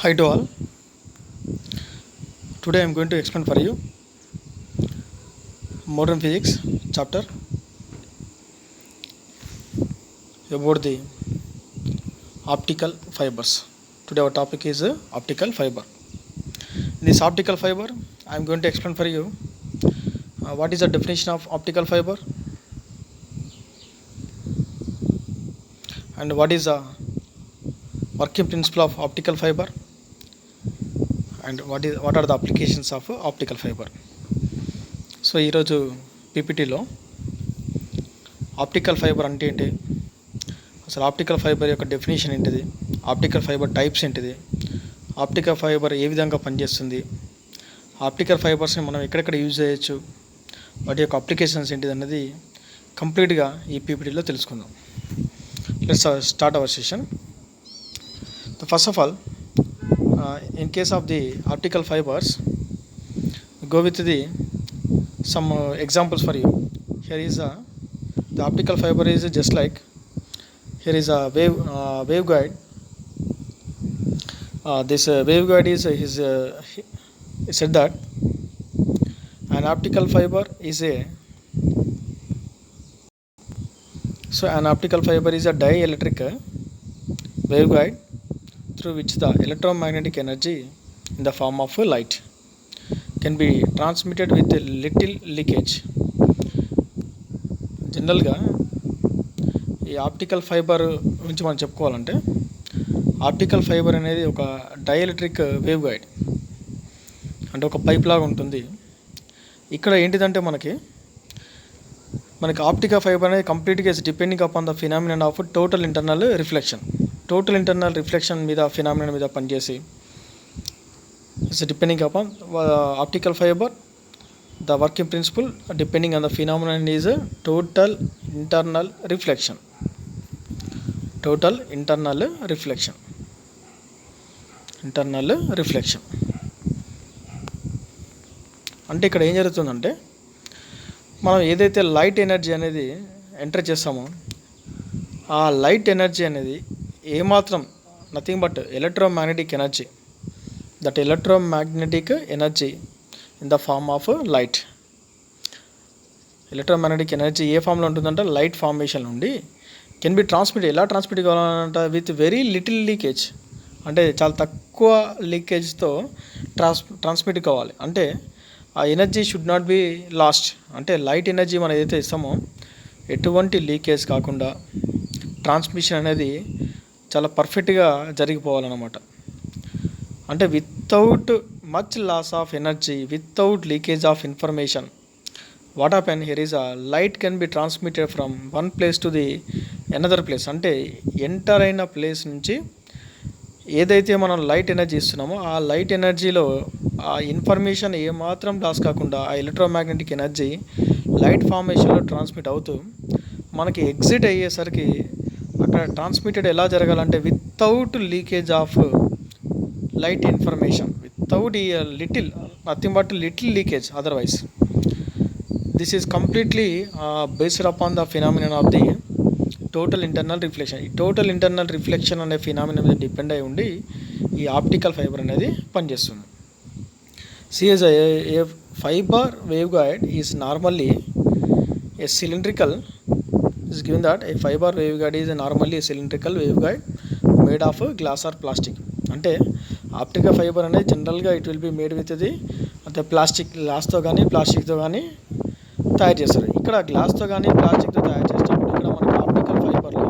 Hi to all. Today I am going to explain for you modern physics chapter about the optical fibers. Today our topic is optical fiber. In this optical fiber, I am going to explain for you what is the definition of optical fiber and what is the working principle of optical fiber and what are the applications of optical fiber. So ఈరోజు పీపీటీలో optical fibre అంటే ఏంటి, అసలు optical fibre యొక్క definition ఏంటిది, optical fibre types ఏంటిది, optical fibre ఏ విధంగా పనిచేస్తుంది, optical ఫైబర్స్ని మనం ఎక్కడెక్కడ యూజ్ చేయొచ్చు, వాటి యొక్క అప్లికేషన్స్ ఏంటిది అన్నది కంప్లీట్గా ఈ పీపీటీలో తెలుసుకుందాం. Let's start our session. First of all, in case of the optical fibres, go with the some examples for you. Here is the optical fiber is just like, here is a waveguide. This waveguide is he said that an optical fiber is an optical fiber is a dielectric waveguide through which the electromagnetic energy in the form of light can be transmitted with little leakage. జనరల్గా ఈ optical fibre గురించి మనం చెప్పుకోవాలంటే, optical fibre అనేది ఒక dielectric wave guide, అంటే ఒక pipe లాగా ఉంటుంది. ఇక్కడ ఏంటిదంటే మనకి ఆప్టికల్ ఫైబర్ అనేది కంప్లీట్గా is depending upon the phenomenon of total internal reflection మీద, ఫినామినన్ మీద పనిచేసి, is depending upon optical fiber. The working principle depending on the phenomenon is total internal reflection. అంటే ఇక్కడ ఏం జరుగుతుందంటే, మనం ఏదైతే లైట్ ఎనర్జీ అనేది ఎంటర్ చేస్తామో, ఆ లైట్ ఎనర్జీ అనేది ఏమాత్రం nothing but electromagnetic energy, that electromagnetic energy in the form of light. ఎలక్ట్రోమాగ్నెటిక్ ఎనర్జీ ఏ ఫామ్లో ఉంటుందంటే లైట్ ఫార్మేషన్ నుండి కెన్ బి ట్రాన్స్మిట్. ఎలా ట్రాన్స్మిట్ కావాలంటే విత్ వెరీ లిటిల్ లీకేజ్, అంటే చాలా తక్కువ లీకేజ్తో ట్రాన్స్మిట్ కావాలి. అంటే ఆ energy should not be lost, అంటే లైట్ ఎనర్జీ మనం ఏదైతే ఇస్తామో ఎటువంటి లీకేజ్ కాకుండా ట్రాన్స్మిషన్ అనేది చాలా పర్ఫెక్ట్గా జరిగిపోవాలన్నమాట. అంటే without much loss of energy, without leakage of information, what happen here is light can be transmitted from one place to the another place. అంటే ఎంటర్ అయిన ప్లేస్ నుంచి ఏదైతే మనం లైట్ ఎనర్జీ ఇస్తున్నామో ఆ లైట్ ఎనర్జీలో ఆ ఇన్ఫర్మేషన్ ఏమాత్రం లాస్ కాకుండా ఆ ఎలక్ట్రోమాగ్నెటిక్ ఎనర్జీ లైట్ ఫార్మేషన్లో ట్రాన్స్మిట్ అవుతూ మనకి ఎగ్జిట్ అయ్యేసరికి అక్కడ ట్రాన్స్మిటెడ్ ఎలా జరగాలంటే without leakage of light information, without nothing but little leakage. Otherwise, this is completely based upon the phenomenon of the total internal reflection. ఈ టోటల్ ఇంటర్నల్ రిఫ్లెక్షన్ అనే phenomena మీద depend అయి ఉండి ఈ ఆప్టికల్ ఫైబర్ అనేది పనిచేస్తుంది. CS A fibre wave guide is normally A cylindrical, is given that a fiber waveguide is normally a cylindrical waveguide made of glass or plastic. అంటే optical fibre అనేది జనరల్గా it will be made with the అంటే గ్లాస్తో కానీ ప్లాస్టిక్తో కానీ తయారు చేస్తారు. ఇక్కడ గ్లాస్తో కానీ ప్లాస్టిక్తో తయారు చేసేటప్పుడు ఇక్కడ మనకి ఆప్టికల్ ఫైబర్లో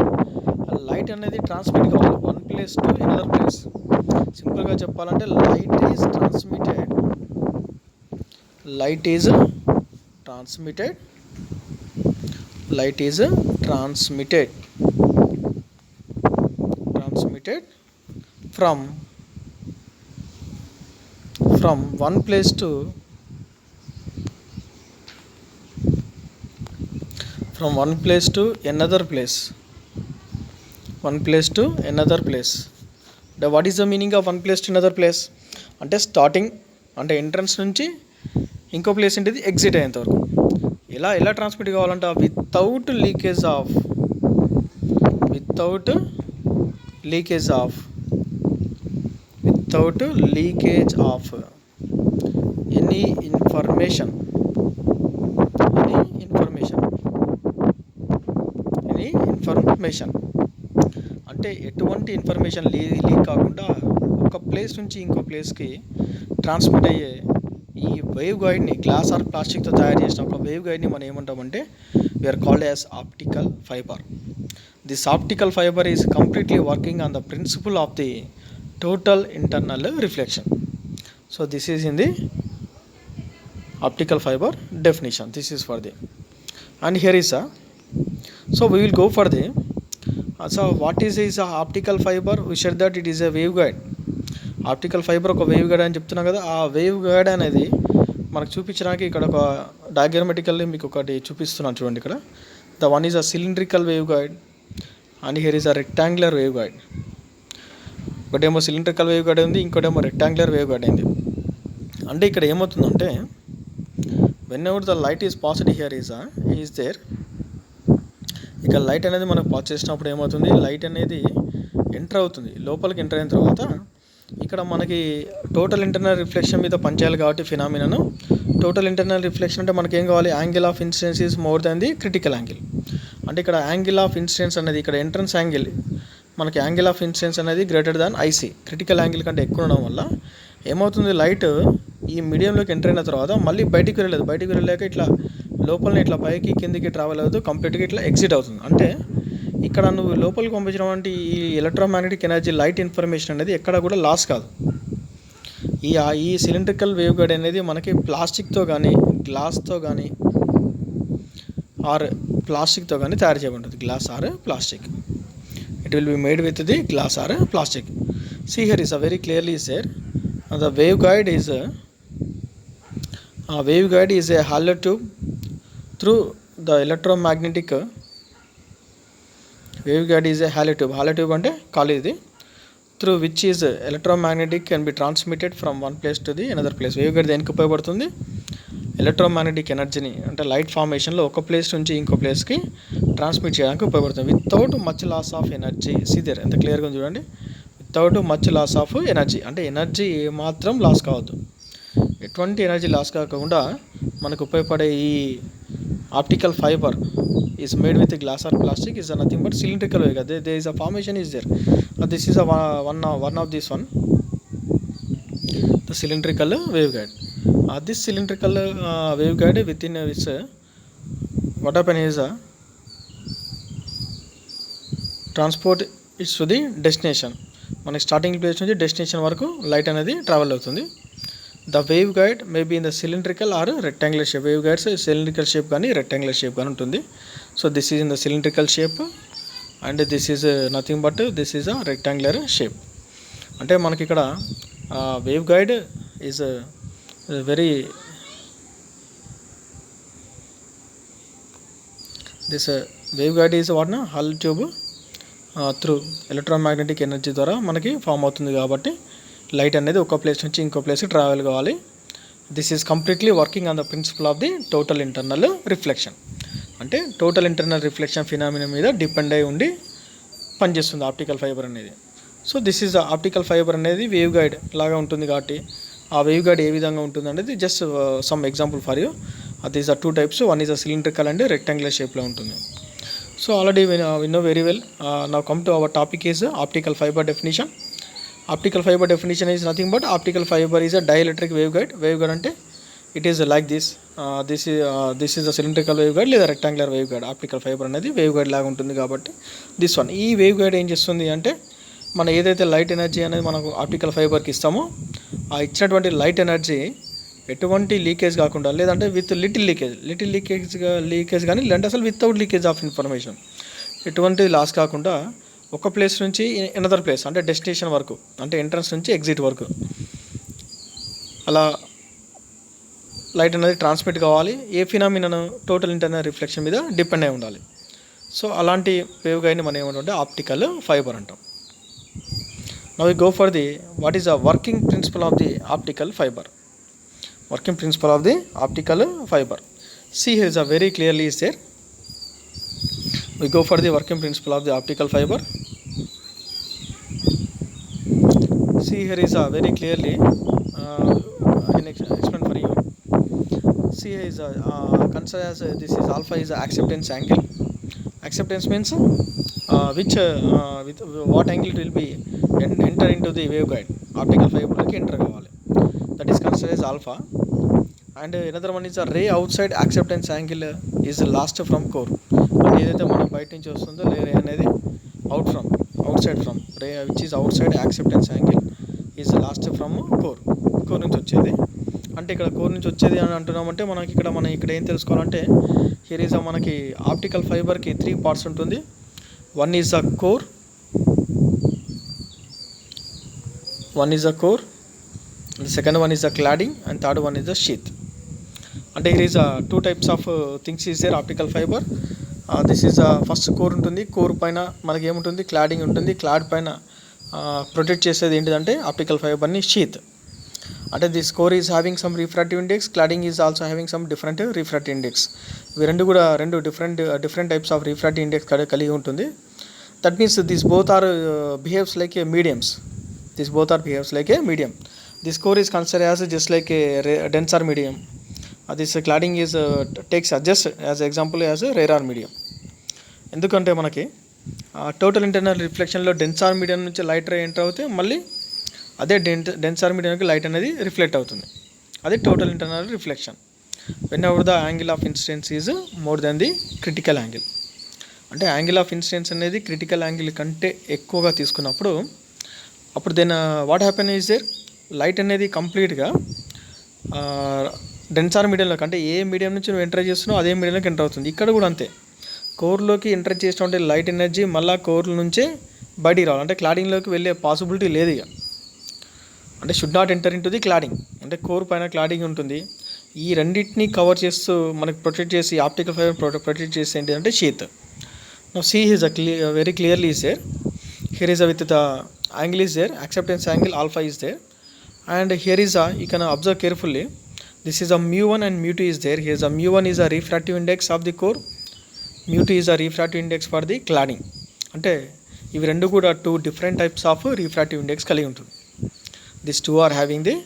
లైట్ అనేది ట్రాన్స్మిట్ కావాలి one place to another place. సింపుల్గా చెప్పాలంటే light is transmitted from one place to another place. What is the meaning of one place to another place? అంటే స్టార్టింగ్ అంటే ఎంట్రన్స్ నుంచి ఇంకో ప్లేస్ ఏంటిది ఎగ్జిట్ అయ్యేంత వరకు ఎలా ట్రాన్స్మిట్ కావాలంటే without leakage of without leakage of any information any information అంటే ఎటువంటి ఇన్ఫర్మేషన్ లీక్ కాకుండా ఒక ప్లేస్ నుంచి ఇంకో ప్లేస్కి ట్రాన్స్మిట్ అయ్యే ఈ వేవ్ గైడ్ని గ్లాస్ ఆర్ ప్లాస్టిక్తో తయారు చేసిన ఒక వేవ్ గైడ్ని మనం ఏమంటామంటే we are called as optical fibre. This optical fibre is completely working on the principle of the total internal reflection. So this is in the optical fiber definition. This is for the, and here is a, so we will go for the, so what is a optical fiber? We said that it is a waveguide. Optical fibre ఒక wave guide అని చెప్తున్నాం కదా. ఆ wave guide అనేది మనకు చూపించడానికి ఇక్కడ ఒక డయాగ్రామటికల్లీ మీకు ఒకటి చూపిస్తున్నాను చూడండి. ఇక్కడ the one is a cylindrical wave guide and here is a rectangular wave guide. ఒకటేమో సిలిండ్రికల్ వేవ్ గైడ్ ఉంది, ఇంకోటేమో రెక్టాంగులర్ వేవ్ గైడ్ అయింది. అంటే ఇక్కడ ఏమవుతుందంటే whenever the light is passed here is there, ఇక లైట్ అనేది మనకు పాస్ చేసినప్పుడు ఏమవుతుంది, లైట్ అనేది ఎంటర్ అవుతుంది. లోపలికి ఎంటర్ అయిన తర్వాత ఇక్కడ మనకి టోటల్ ఇంటర్నల్ రిఫ్లెక్షన్ మీద పనిచేయాలి కాబట్టి ఫినామినను టోటల్ ఇంటర్నల్ రిఫ్లెక్షన్ అంటే మనకి ఏం కావాలి, angle of incidence is more than the critical angle. అంటే ఇక్కడ యాంగిల్ ఆఫ్ ఇన్సిడెన్స్ అనేది ఇక్కడ ఎంట్రన్స్ యాంగిల్ మనకి యాంగిల్ ఆఫ్ ఇన్సిడెన్స్ అనేది greater than IC, critical angle కంటే ఎక్కువ ఉండడం వల్ల ఏమవుతుంది, లైట్ ఈ మీడియంలోకి ఎంటర్ అయిన తర్వాత మళ్ళీ బయటికి వెళ్ళలేక ఇట్లా లోపలనే ఇట్లా పైకి కిందికి ట్రావెల్ అవుతూ కంప్లీట్గా ఇట్లా ఎగ్జిట్ అవుతుంది. అంటే ఇక్కడ నువ్వు లోపలికి పంపించడం అంటే ఈ ఎలక్ట్రోమాగ్నెటిక్ ఎనర్జీ లైట్ ఇన్ఫర్మేషన్ అనేది ఎక్కడ కూడా లాస్ కాదు. ఈ సిలిండ్రికల్ వేవ్ గైడ్ అనేది మనకి ప్లాస్టిక్తో కానీ గ్లాస్తో కానీ ఆర్ ప్లాస్టిక్తో కానీ తయారు చేయబడుతుంది. Glass or plastic, it will be made with the glass or plastic. See here is a very clearly is there, the waveguide is a hollow tube through the electromagnetic waveguide is a hollow tube అంటే ఖాళీ ఇది, through which is electromagnetic can be transmitted from one place to the another place. waveguide దేనికి ఉపయోగపడుతుంది, electromagnetic ఎనర్జీని అంటే light ఫార్మేషన్లో ఒక place నుంచి ఇంకో ప్లేస్కి ట్రాన్స్మిట్ చేయడానికి ఉపయోగపడుతుంది without much loss of energy. సీదర్ ఎంత క్లియర్గా ఉంది చూడండి, without much loss of energy అంటే ఎనర్జీ ఏమాత్రం లాస్ కావద్దు, ఎటువంటి ఎనర్జీ లాస్ కాకుండా మనకు ఉపయోగపడే ఈ optical fibre is made with glass or plastic is nothing but cylindrical wave. They is a formation is there. This is one of this one, the cylindrical waveguide. This cylindrical waveguide within which what happen is transport it to the destination. మనకి starting place నుంచి destination వరకు light అనేది travel అవుతుంది. The wave guide may be in the cylindrical or rectangular shape. Wave guides cylindrical shape కానీ rectangular shape కానీ ఉంటుంది. So this is in the cylindrical shape and this is nothing but this is a rectangular shape. అంటే మనకి ఇక్కడ wave guide is very this wave guide is what నా hollow tube through electromagnetic energy ద్వారా మనకి form అవుతుంది కాబట్టి light అనేది ఒక ప్లేస్ నుంచి ఇంకో ప్లేస్కి ట్రావెల్ కావాలి. This is completely working on the principle of the total internal reflection. అంటే టోటల్ ఇంటర్నల్ రిఫ్లెక్షన్ ఫినామినా మీద డిపెండ్ అయి ఉండి పనిచేస్తుంది ఆప్టికల్ ఫైబర్ అనేది. So this is optical fibre అనేది వేవ్ గైడ్ లాగా ఉంటుంది కాబట్టి ఆ వేవ్ గైడ్ ఏ విధంగా ఉంటుంది అనేది just some example for you. These are two types, one is a cylindrical and rectangular షేప్లో ఉంటుంది. So already we know very well. Now come to our topic is optical fiber definition. Optical fiber definition is nothing but optical fiber is a dielectric waveguide. Waveguide ante it is like this. This is a cylindrical waveguide లేదా rectangular waveguide. optical fiber అనేది waveguide లాగా ఉంటుంది కాబట్టి this one. ఈ waveguide ఏం చేస్తుంది అంటే మనం ఏదైతే లైట్ ఎనర్జీ అనేది మనకు ఆప్టికల్ ఫైబర్కి ఇస్తామో ఆ ఇచ్చినటువంటి లైట్ ఎనర్జీ ఎటువంటి లీకేజ్ కాకుండా లేదంటే విత్ లిటిల్ లీకేజ్ కానీ లేదంటే అసలు వితౌట్ లీకేజ్ ఆఫ్ ఇన్ఫర్మేషన్ ఎటువంటి లాస్ కాకుండా ఒక ప్లేస్ నుంచి ఎనదర్ ప్లేస్ అంటే డెస్టినేషన్ వరకు అంటే ఎంట్రన్స్ నుంచి ఎగ్జిట్ వరకు అలా లైట్ అనేది ట్రాన్స్మిట్ కావాలి. ఏ ఫినామినాను టోటల్ ఇంటర్నల్ రిఫ్లెక్షన్ మీద డిపెండ్ అయి ఉండాలి. సో అలాంటి వేవ్ గైడ్ని మనం ఏమంటే ఆప్టికల్ ఫైబర్ అంటాం. Now we go for the what is the working principle of the optical fibre. Working principle of the optical fiber. See here is a very clearly is there. We go for the working principle of the optical fiber. See here is a very clearly I can explain for you. See here is a consider as this is alpha is a acceptance angle. Acceptance means which with what angle it will be enter into the waveguide optical fiber like enter కావాలి. That is considered as alpha. And another one is a ray outside acceptance angle is last from core. అంటే ఏదైతే మనం బయట నుంచి వస్తుందో రే అనేది outside from ray which is outside acceptance angle is last from core నుంచి వచ్చేది. అంటే ఇక్కడ కోర్ నుంచి వచ్చేది అని అంటున్నామంటే మనకి ఇక్కడ ఏం తెలుసుకోవాలంటే హియర్ ఈజ్ మనకి ఆప్టికల్ ఫైబర్కి 3 parts ఉంటుంది. One is a core, the second one is a cladding, and third one is the sheath. And here is 2 types of things is there optical fiber. This is first core ఉంటుంది. Core పైన మనకి ఏముంటుంది, cladding ఉంటుంది. Claude పైన protect చేసేది ఏంటిదంటే optical ఫైబర్ని sheath. అంటే this core is having some refractive index, cladding is also having some different refractive index. ఇవి రెండు different types of refractive index కలిగి ఉంటుంది. That means this both are behaves like a mediums. This core is considered as just like a denser medium. This cladding is takes just as example as a rarer medium. ఎందుకంటే మనకి total internal రిఫ్లెక్షన్లో డెన్సార్ medium నుంచి light ray enter అవుతే మళ్ళీ అదే డెన్సార్ మీడియంకి light అనేది reflect అవుతుంది. అది total internal reflection. Whenever the angle of incidence is more than the critical angle. అంటే యాంగిల్ ఆఫ్ ఇన్సిడెన్స్ అనేది క్రిటికల్ యాంగిల్ కంటే ఎక్కువగా తీసుకున్నప్పుడు అప్పుడు then what happen is there, light అనేది కంప్లీట్గా డెన్సార్ మీడియంలోకి అంటే ఏ మీడియం నుంచి నువ్వు ఎంటర్ చేస్తున్నావు అదే మీడియంలోకి ఎంటర్ అవుతుంది. ఇక్కడ కూడా అంతే, కోర్లోకి ఎంటర్ చేసినటువంటి లైట్ ఎనర్జీ మళ్ళీ కోర్ నుంచే బయటికి రావాలి. అంటే క్లాడింగ్లోకి వెళ్ళే పాసిబిలిటీ లేదు ఇక. అంటే should not enter in to the cladding. అంటే కోర్ పైన క్లాడింగ్ ఉంటుంది. ఈ రెండింటిని కవర్ చేస్తూ మనకి ప్రొటెక్ట్ చేసి ఆప్టికల్ ఫైబర్ ప్రొటెక్ట్ చేసి ఏంటంటే sheath. Now see is very clearly is there. Here is with the angle is there, acceptance angle alpha is there, and here is you can observe carefully. This is a mu1 and mu2 is there. Here is a mu1 is a refractive index of the core, mu2 is a refractive index for the cladding. అంటే ఇవి రెండు కూడా 2 different types of refractive index కలిగి ఉంటుంది. These two are having the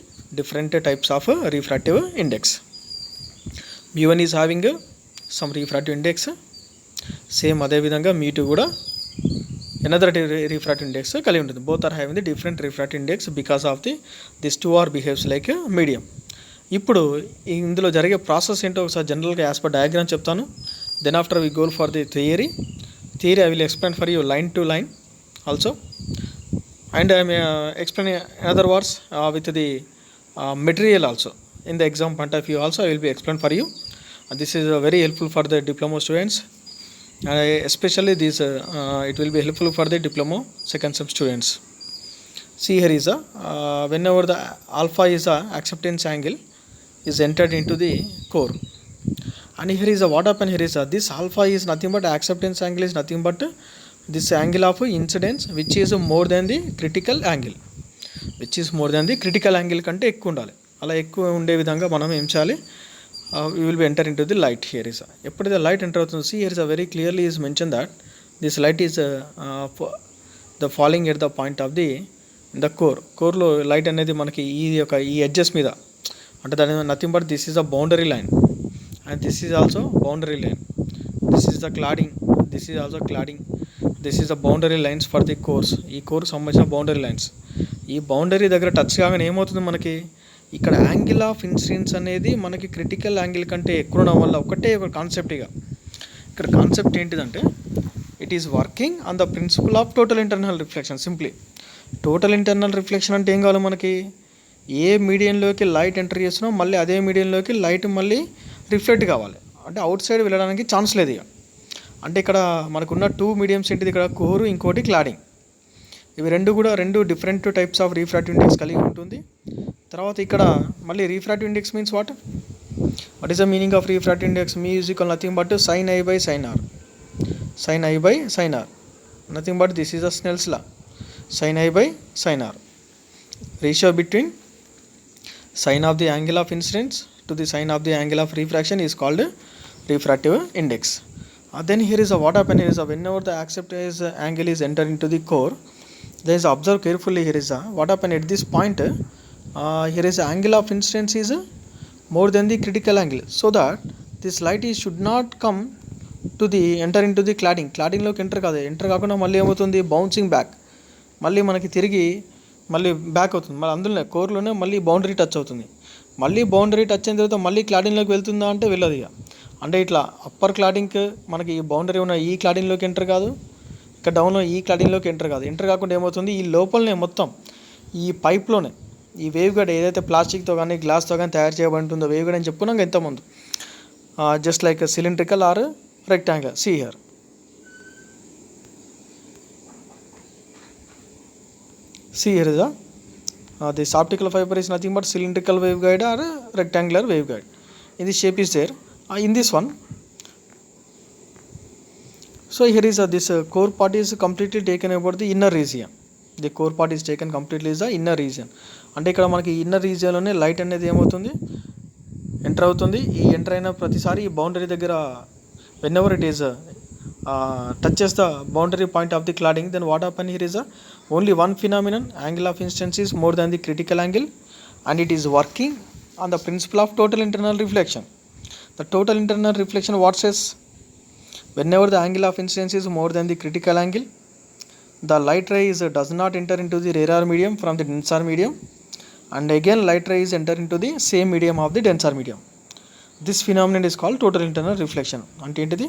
different types of refractive index. mu1 is having some refractive index, same అదే విధంగా mu2 కూడా another refractive index కలిగి ఉంటుంది. Both are having the different refractive index because of this two are behaves like medium. ఇప్పుడు ఇందులో జరిగే process ఏంటో ఒకసారి జనరల్గా యాజ్ పర్ డయాగ్రామ్ చెప్తాను. Then after we go for the theory I will explain for you line to line also, and I may explain another words with the material also in the exam point of view also I will be explain for you. This is very helpful for the diploma students. Especially this it will be helpful for the diploma second sem students. See here is whenever the alpha is a acceptance angle is entered into the core, and here is what happen here is this alpha is nothing but acceptance angle is nothing but this angle of incidence which is more than the critical angle, కంటే ఎక్కువ ఉండాలి. అలా ఎక్కువ ఉండే విధంగా మనం ఏం చేయాలి, we will be enter into the light. Here is ఎప్పుడైతే లైట్ ఎంటర్ అవుతుంది, see here is very clearly is mentioned that this light is the falling at the point of the కోర్లో లైట్ అనేది మనకి ఈ ఎడ్జెస్ మీద అంటే దాని nothing but this is a boundary line and this is also boundary line. This is the cladding, this is also cladding, this is the boundary lines for the cores. ఈ cores సంబంధించిన boundary lines. ఈ boundary దగ్గర touch కాగానే ఏమవుతుంది మనకి, ఇక్కడ angle of incidence అనేది మనకి క్రిటికల్ యాంగిల్ కంటే ఎక్కువ ఉండడం వల్ల ఒక కాన్సెప్ట్. ఇక్కడ కాన్సెప్ట్ ఏంటిదంటే it is working on the principle of total internal reflection. Simply total internal reflection అంటే ఏం కావాలి మనకి, ఏ మీడియంలోకి లైట్ ఎంటర్ చేస్తున్నాం మళ్ళీ అదే మీడియంలోకి లైట్ మళ్ళీ రిఫ్లెక్ట్ కావాలి. అంటే అవుట్ సైడ్ వెళ్ళడానికి ఛాన్స్ లేదు ఇక. అంటే ఇక్కడ మనకున్న 2 మీడియంస్ ఏంటిది, ఇక్కడ కోరు ఇంకోటి క్లాడింగ్. ఇవి రెండు different types of refractive index కలిగి ఉంటుంది. తర్వాత ఇక్కడ మళ్ళీ refractive index means what is the meaning of refractive index? Mu is equal nothing but sin i by sin r, nothing but this is the Snell's law, sin i by sin r. Ratio between sine of the angle of incidence to the sine of the angle of refraction is called refractive index. Then here is what happen is whenever the acceptance angle is entered into the core, There is observe carefully. Here is what happened at this point. Here is angle of incidence is more than the critical angle, so that this light is should not come to the enter into the క్లాడింగ్లోకి enter కాకుండా మళ్ళీ ఏమవుతుంది, bouncing back, మళ్ళీ మనకి తిరిగి మళ్ళీ back అవుతుంది. మళ్ళీ అందులోనే కోర్లోనే మళ్ళీ బౌండరీ టచ్ అవుతుంది. మళ్ళీ బౌండరీ టచ్ అయిన తర్వాత మళ్ళీ క్లాడింగ్లోకి వెళ్తుందా అంటే వెళ్ళదు. ఇక అంటే ఇట్లా అప్పర్ క్లాడింగ్కి మనకి ఈ బౌండరీ ఉన్న ఈ క్లాడింగ్లోకి ఎంటర్ కాదు, ఇక్కడ డౌన్లో ఈ క్లాడింగ్లోకి ఎంటర్ కాకుండా ఏమవుతుంది, ఈ లోపలనే మొత్తం ఈ పైప్లోనే ఈ వేవ్ గైడ్ ఏదైతే ప్లాస్టిక్తో కానీ గ్లాస్తో కానీ తయారు చేయబడుతుందో వేవ్ గైడ్ అని చెప్పుకున్నాం ఇంతకుముందు, just like cylindrical or rectangular. See here, is this optical fiber is nothing but cylindrical waveguide or rectangular waveguide. In this shape is there. In this one, so here is this core part is completely taken about the inner region. The core part is taken completely is the inner region. అంటే ఇక్కడ మనకి inner రీజియన్లోనే light అనేది ఏమవుతుంది, enter అవుతుంది. ఈ enter అయిన ప్రతిసారి ఈ బౌండరీ దగ్గర when ever it is touches the boundary point of the cladding, then what happen here is only one phenomenon, angle of incidence is more than the critical angle, and it is working on the principle of total internal reflection. The total internal reflection what says, whenever the angle of incidence is more than the critical angle, the light ray does not enter into the rarer medium from the denser medium, and again light ray is enter into the same medium of the denser medium. This phenomenon is called total internal reflection. అంటే ఏంటిది,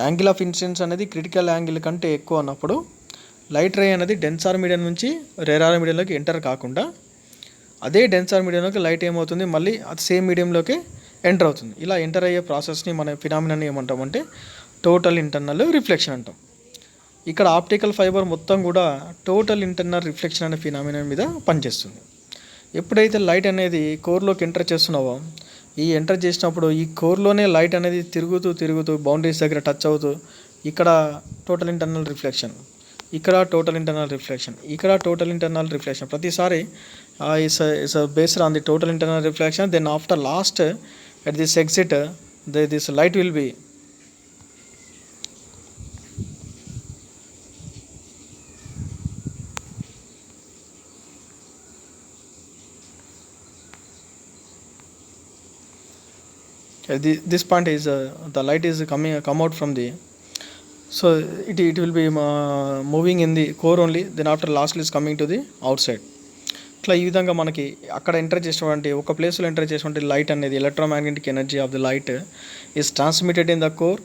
angle of incidence అనేది critical angle కంటే ఎక్కువ ఉన్నప్పుడు light ray అనేది డెన్సార్ medium నుంచి రేరార్ మీడియంలోకి enter కాకుండా అదే డెన్సార్ మీడియంలోకి లైట్ ఏమవుతుంది, మళ్ళీ అది సేమ్ మీడియంలోకి ఎంటర్ అవుతుంది. ఇలా ఎంటర్ అయ్యే ప్రాసెస్ని మన ఫినామినాని ఏమంటామంటే టోటల్ ఇంటర్నల్ రిఫ్లెక్షన్ అంటాం. ఇక్కడ ఆప్టికల్ ఫైబర్ మొత్తం కూడా టోటల్ ఇంటర్నల్ రిఫ్లెక్షన్ అనే ఫినామినా మీద పనిచేస్తుంది. ఎప్పుడైతే లైట్ అనేది కోర్లోకి ఎంటర్ చేస్తున్నావో, ఈ ఎంటర్ చేసినప్పుడు ఈ కోర్లోనే లైట్ అనేది తిరుగుతూ బౌండరీస్ దగ్గర టచ్ అవుతూ ఇక్కడ టోటల్ ఇంటర్నల్ రిఫ్లెక్షన్, ఇక్కడ టోటల్ ఇంటర్నల్ రిఫ్లెక్షన్, ఇక్కడ టోటల్ ఇంటర్నల్ రిఫ్లెక్షన్, ప్రతిసారి is based on the total internal reflection. Then after last at this exit this light will be this point is the light is come out from the, so it will be moving in the core only, then after lastly is coming to the outside. ఇట్లా ఈ విధంగా మనకి అక్కడ enter చేసినటువంటి ఒక ప్లేస్లో enter చేసినటువంటి light అనేది electromagnetic energy of the light is transmitted in the core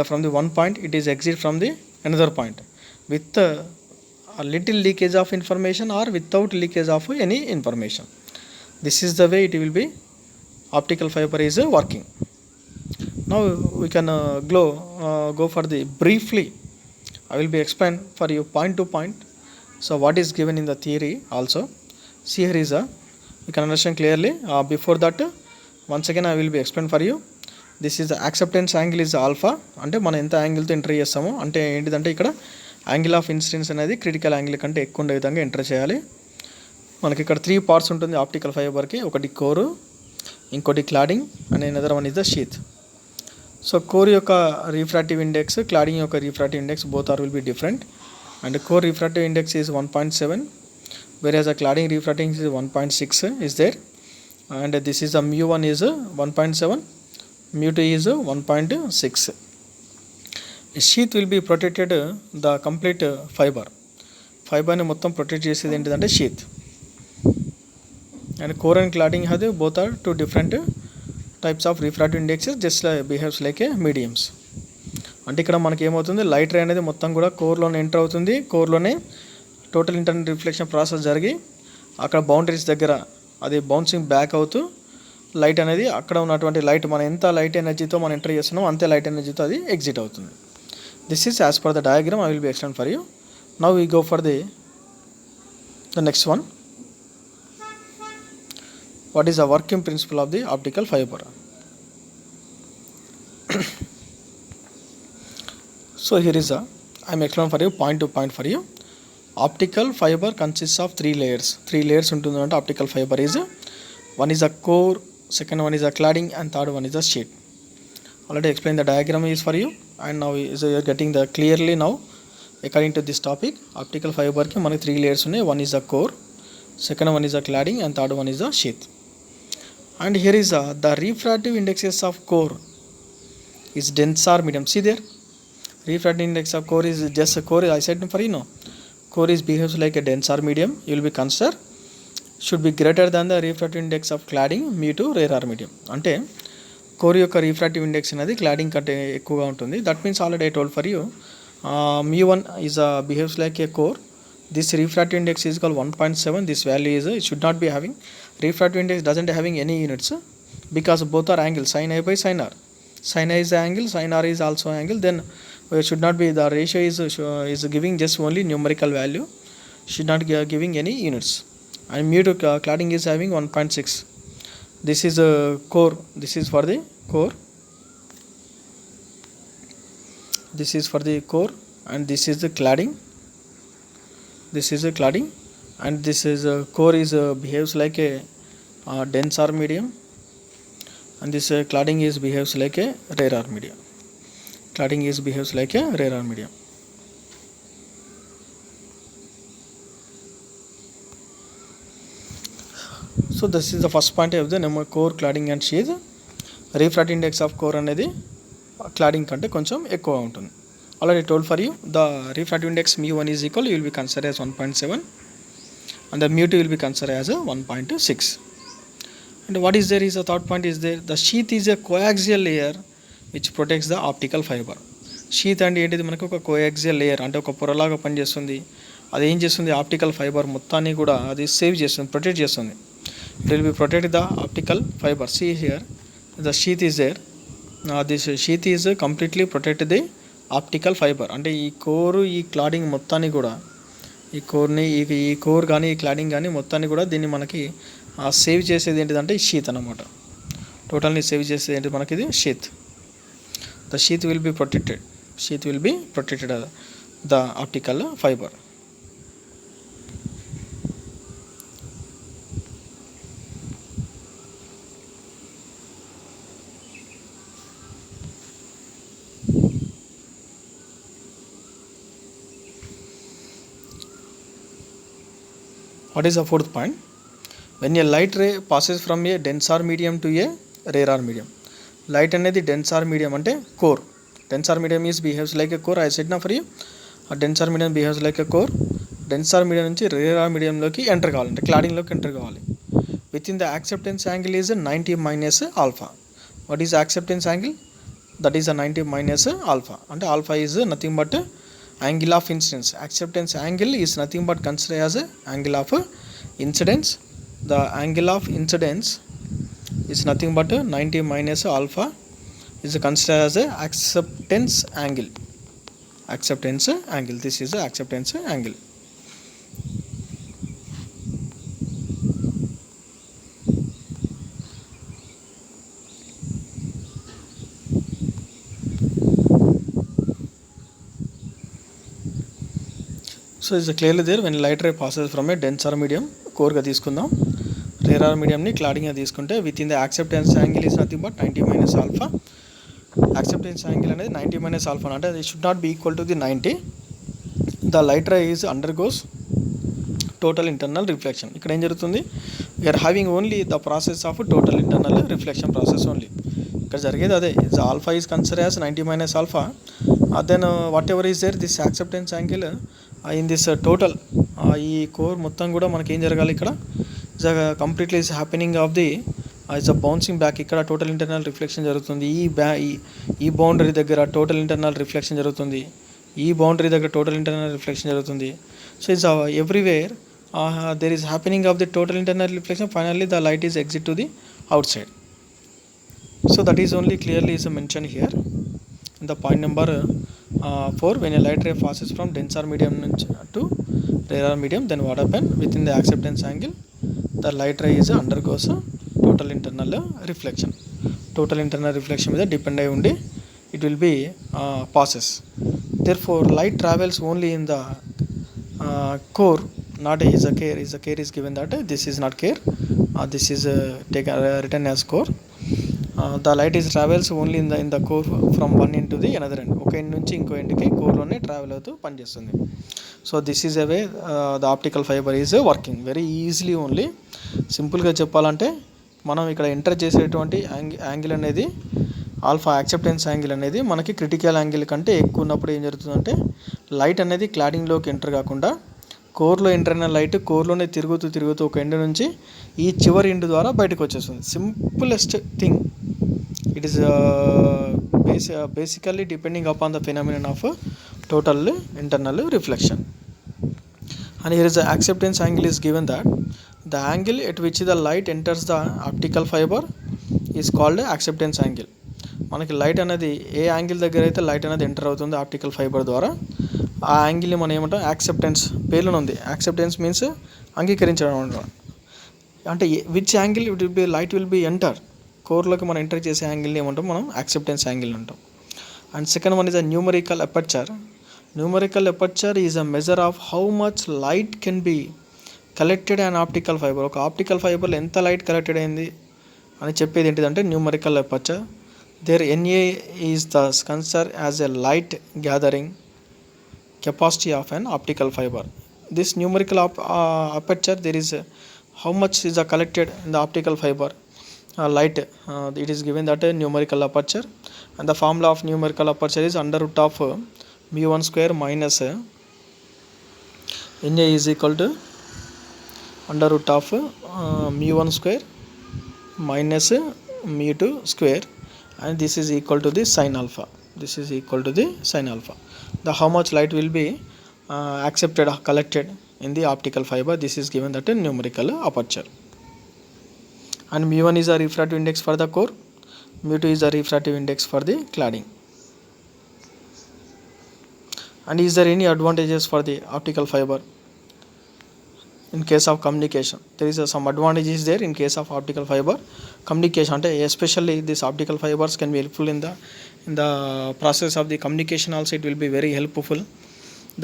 from the one point, it is exit from the another point with little leakage of information are without leakage of any information. This is the way it will B optical fiber is working. Now we can go for the briefly I will be explain for you point to point. So what is given in the theory also, see here is you can understand clearly. Before that once again I will be explain for you. This is the acceptance angle is alpha, అంటే మనం ఎంత యాంగిల్తో enter చేస్తామో, అంటే ఏంటిదంటే ఇక్కడ angle of incidence అనేది critical angle కంటే ఎక్కువ ఉండే విధంగా ఎంటర్ చేయాలి. మనకి ఇక్కడ 3 పార్ట్స్ ఉంటుంది ఆప్టికల్ ఫైబర్కి, ఒకటి కోరు, ఇంకోటి cladding and another one is the sheath. So core యొక్క రిఫ్రాక్టివ్ ఇండెక్స్, క్లాడింగ్ యొక్క refractive index both are will be different, and core refractive index is 1.7 whereas the cladding refracting is 1.6 is there, and this is the mu1 is 1.7, mu2 is 1.6. Sheath will be protected the complete ఫైబర్ని మొత్తం protect చేసేది ఏంటిదంటే sheath. And core and cladding have both are two different types of refractive indexes, just behaves like a mediums. అంటే ఇక్కడ మనకి ఏమవుతుంది, light ray అనేది మొత్తం కూడా కోర్లోనే ఎంటర్ అవుతుంది, కోర్లోనే టోటల్ ఇంటర్నల్ రిఫ్లెక్షన్ ప్రాసెస్ జరిగి అక్కడ బౌండరీస్ దగ్గర అది బౌన్సింగ్ బ్యాక్ అవుతూ లైట్ అనేది అక్కడ ఉన్నటువంటి లైట్, మనం ఎంత లైట్ ఎనర్జీతో మనం ఎంటర్ చేస్తున్నాం అంతే లైట్ ఎనర్జీతో అది ఎగ్జిట్ అవుతుంది. This is as per the diagram I will be explain for you. Now we go for the next one. What is the working principle of the optical fiber? So here is I am explaining for you point to point for you. Optical fiber consists of 3 layers. 3 layers ఉంటుంది అంటే optical fiber is one is a core, second one is a cladding, and third one is a sheet. Already explained the diagram is for you, and now is you are getting the clearly now according to this topic, optical fiber ki మనకి 3 layers ఉన్నాయి. One is the core, second one is the cladding, and third one is the sheath. And here is the refractive indexes of core is denser medium. See there, refractive index of core is just a core. I said for core is behaves like a denser medium. You will be consider should be greater than the refractive index of cladding mu to rarer medium. అంటే core యొక్క refractive index అనేది cladding కంటే ఎక్కువగా ఉంటుంది. That means already I told for you mu1 is behaves like a core. This refractive index is called 1.7. This value is it should not be having refractive index doesn't having any units because both are angles, sin A by sin R. Sin A is angle, sin R is also angle. Then it should not be the ratio is giving just only numerical value, should not giving any units. And mu to cladding is having 1.6. This is a core. This is for the core. This is for the core, and this is the cladding. This is a cladding, and this is a core is behaves like a denser medium, and this cladding is behaves like a rarer medium. Cladding is behaves like a rarer medium. So this is the first point of the core, cladding and sheath. Refractive index of core అనేది cladding కంటే కొంచెం ఎక్కువ ఉంటుంది. Already told for you the refractive index mu1 is equal, you will be considered as 1.7, and the mu2 will be considered as a 1.6. And what is there is a third point is there, the sheath is a coaxial layer which protects the optical fiber. Sheath అంటే ఏంటిది, మనకు ఒక coaxial layer అంటే ఒక పొరలాగా పనిచేస్తుంది. అది ఏం చేస్తుంది, ఆప్టికల్ ఫైబర్ మొత్తాన్ని కూడా అది సేవ్ చేస్తుంది, ప్రొటెక్ట్ చేస్తుంది. It will be protect the optical fibre. See here the sheath is there. This sheath is completely protect the optical fibre. అంటే ఈ కోరు ఈ క్లాడింగ్ మొత్తాన్ని కూడా ఈ కోర్ని ఈ కోర్ కానీ ఈ క్లాడింగ్ కానీ మొత్తాన్ని కూడా దీన్ని మనకి సేవ్ చేసేది ఏంటిదంటే ఈ షీత్ అన్నమాట. టోటల్ని సేవ్ చేసేది ఏంటి మనకి ఇది sheath. The sheath will be protected. Sheath will be protected the optical fiber. What is the fourth point? When a light ray passes from a denser medium to a rarer medium. Light అనేది denser medium అంటే core. Denser medium is behaves like a core. I said now for you, a denser medium behaves like a core. Denser medium నుంచి rarer medium లోకి enter కావాలంటే cladding లోకి enter కావాలి. With in the acceptance angle is 90 minus alpha. What is acceptance angle? That is 90 minus alpha. అంటే alpha is nothing but angle of incidence. Acceptance angle is nothing but consider as angle of incidence. The angle of incidence is nothing but 90 minus alpha is considered as a acceptance angle. Acceptance angle. This is the acceptance angle. So is clearly there when light ray passes from a denser medium, core ga తీసుకుందాం, rarer medium ని cladding గా తీసుకుంటే within the acceptance angle is nothing but 90 minus alpha. Acceptance angle అనేది 90 minus alpha అంటే అది should not be equal to the 90. The light ray is undergoes total internal reflection. ఇక్కడ ఏం జరుగుతుంది, we are having only the process of total internal reflection process only. ఇక్కడ జరిగేది అదే. Alpha is consider as 90 minus alpha. Then whatever is there this acceptance angle in this total ఈ core మొత్తం కూడా మనకి ఏం జరగాలి, ఇక్కడ completely is happening of the it's bouncing back. ఇక్కడ టోటల్ ఇంటర్నల్ రిఫ్లెక్షన్ జరుగుతుంది. ఈ బౌండరీ దగ్గర టోటల్ ఇంటర్నల్ రిఫ్లెక్షన్ జరుగుతుంది. ఈ బౌండరీ దగ్గర టోటల్ ఇంటర్నల్ రిఫ్లెక్షన్ జరుగుతుంది. So it's everywhere there is happening of the total internal reflection. Finally the light is exit to the outside. So that is only clearly is mentioned here in the point number 4. When a light ray passes from denser medium to rarer medium, then what happen within the acceptance angle, the light ray is undergoes total internal reflection. Total internal reflection మీద depend అయి ఉండి it will be passes. Therefore light travels only in the core, not is a care. Is a care is given that this is not care. This is taken written as core. The light is travels only in the core from one end to the another end. ఒక end నుంచి ఇంకో ఎండ్కి కోర్లోనే travel అవుతూ పనిచేస్తుంది. So this is away the optical fibre is working very easily. Only సింపుల్గా చెప్పాలంటే మనం ఇక్కడ enter చేసేటువంటి యాంగిల్ అనేది ఆల్ఫా యాక్సెప్టెన్స్ యాంగిల్ అనేది మనకి క్రిటికల్ యాంగిల్ కంటే ఎక్కువ ఉన్నప్పుడు ఏం జరుగుతుందంటే లైట్ అనేది క్లాడింగ్లోకి ఎంటర్ కాకుండా కోర్లో ఎంటర్ అయిన లైట్ కోర్లోనే తిరుగుతూ ఒక ఎండ్ నుంచి ఈ చివరి ఎండ్ ద్వారా బయటకు వచ్చేస్తుంది. Simplest thing. It is basically depending upon the phenomenon of total internal reflection. And here is the acceptance angle is given that the angle at which the light enters the optical fiber is called acceptance angle. మనకి light అనేది ఏ angle దగ్గర అయితే light అనేది enter అవుతుంది optical fibre ద్వారా, ఆ యాంగిల్ని మనం ఏమంటాం యాక్సెప్టెన్స్. పేర్లోనే ఉంది యాక్సెప్టెన్స్ మీన్స్ అంగీకరించడం అంటాం. అంటే which angle it will be light will be enter, కోర్లోకి మనం ఎంటర్ చేసే యాంగిల్ని ఏమంటాం మనం యాక్సెప్టెన్స్ యాంగిల్ అంటాం. And second one is a numerical aperture. Numerical aperture is a measure of how much light can be collected an optical fiber. ఒక optical ఫైబర్లో ఎంత లైట్ కలెక్టెడ్ అయింది అని చెప్పేది ఏంటిదంటే numerical aperture. There NA is the consider as a light gathering capacity of an optical fibre. This numerical aperture there is how much is collected in the optical fiber light. It is given that numerical aperture, and the formula of numerical aperture is under root of mu1 square minus Na is equal to under root of mu1 square minus mu2 square, and this is equal to the sin alpha. This is equal to the sin alpha. The how much light will be accepted or collected in the optical fiber, this is given that a numerical aperture. And mu1 is a refractive index for the core, mu2 is a refractive index for the cladding. And is there any advantages for the optical fiber in case of communication? There is some advantages there in case of optical fiber communication. Ante especially these optical fibers can be helpful in the process of the communication also. It will be very helpful.